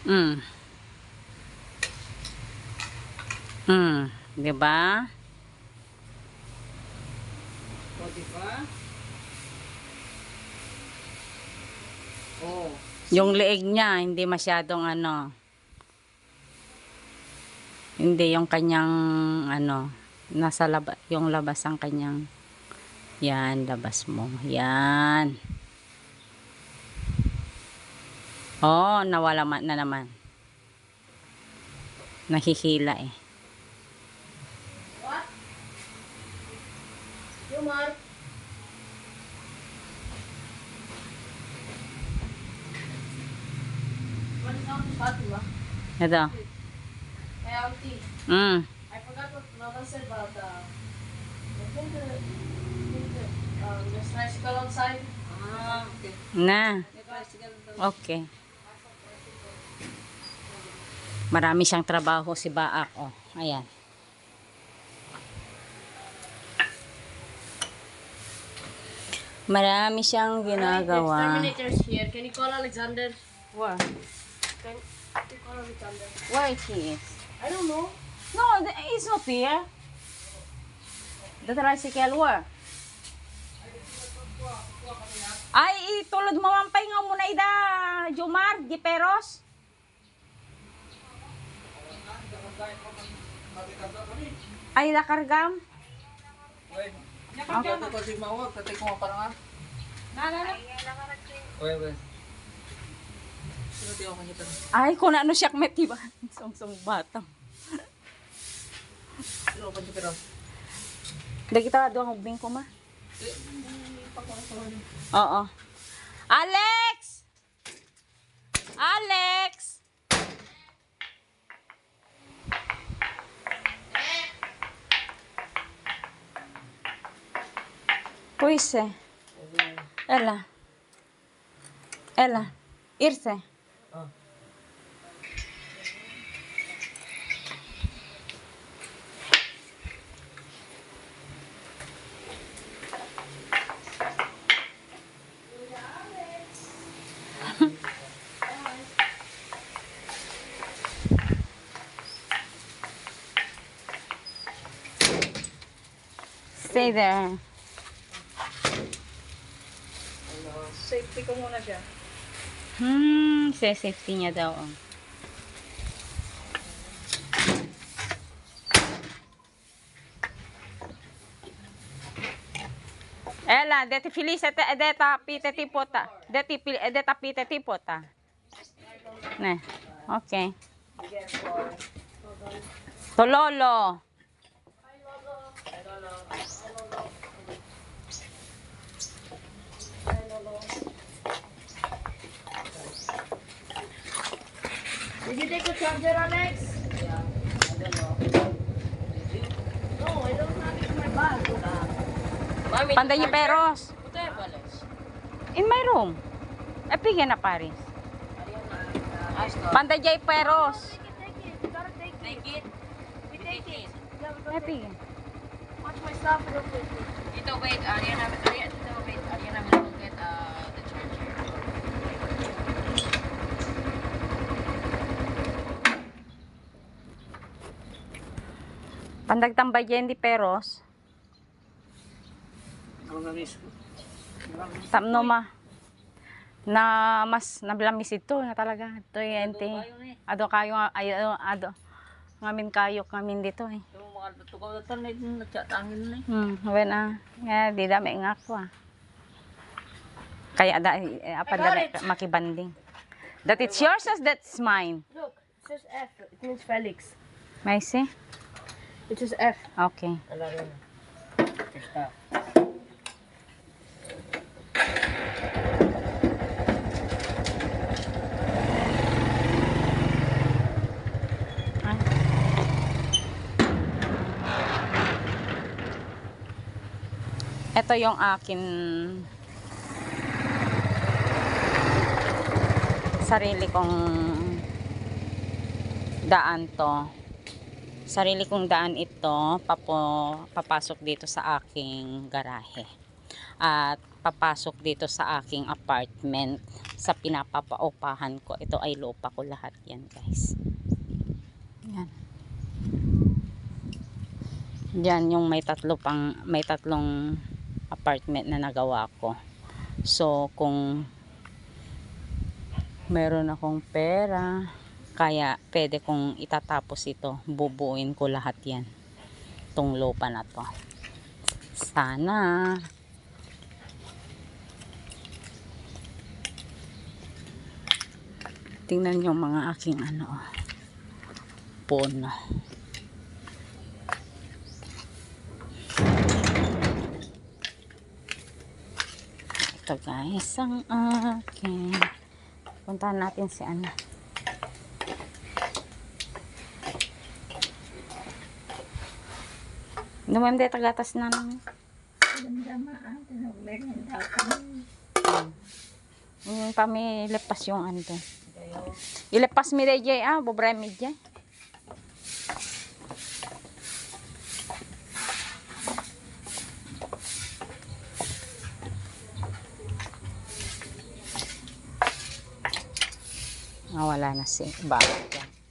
Mm. Diba? O, diba? Oh. Yung leeg niya, hindi masyadong ano. Hindi yung kanyang ano, nasa labas, yung labas ang kanyang. Yan, labas mo. Yan. Oh, nawala na naman. Nahihila eh. What? Mark. What's up, Fatima? Ito. Hey, Auntie. I forgot what Mama said about there's tricycle outside. Ah, okay. Na. Okay. Marami siyang trabaho si Baak. Oh, ayan. Marami siyang ginagawa. Exterminators here. Can you call Alexander? Where? Can you call Alexander? Where he is? I don't know. No, it's not here. The tricycle where? Ay, itulod mo ang pahinga muna ida, Jomar, Giperos. Ay, nakargam. Nakargam ko si Mawag. Tatay ko parang Ay, kung ano siya may tiba. Song batang. Dagi kita doang ubing ko ma. Oo. Alex! Alex! Puise. Ela. Ela. Irse. Stay there. Safety ko muna siya. Safety niya daw. Oh. Ela, deti felice deta pite tipota. Deta pite tipota. Ne. Okay. Tololo. Did you take the charger, Alex? Yeah, I don't know. No, I don't have it in my bag. Mami, Panday niyo peros. In my room. Pigyan na Paris. Panday niyo peros. Take it. You gotta take it. We take it. Yeah, we gotta take Pigyan. it. Watch my stuff real quick. Dito, wait. Ariana will get the charger. Pandag tambay niya hindi peros. Tamno ma. Na mas nablamis ito na talaga. Ito yente. Ado kayo ado. Ngamin kayo ngamin dito eh. Yung mga tutugaw na ito, nagtsatangin na eh. Hawen nga di dami nga ko ah. Kaya apa dala makibanding. That it's yours as that's mine. Look, it says F. It means Felix. May see? It says F. Okay. Ito yung akin sarili kong daan to. Sarili kong daan ito papasok dito sa aking garahe. At papasok dito sa aking apartment, sa pinapapaupahan ko. Ito ay lupa ko lahat yan, guys. Yan. Yan yung may tatlong apartment na nagawa ko. So kung meron akong pera, kaya pwede kong itatapos ito, bubuuin ko lahat yan, tong lupa na to. Sana tingnan yung mga aking puno. Ito guys ang aking, puntahan natin si Numemde tagatas na naman. Yung kami lepas yung doon. Ilepas mi dayjay bobray mi dyan. Wala na si bakit yan.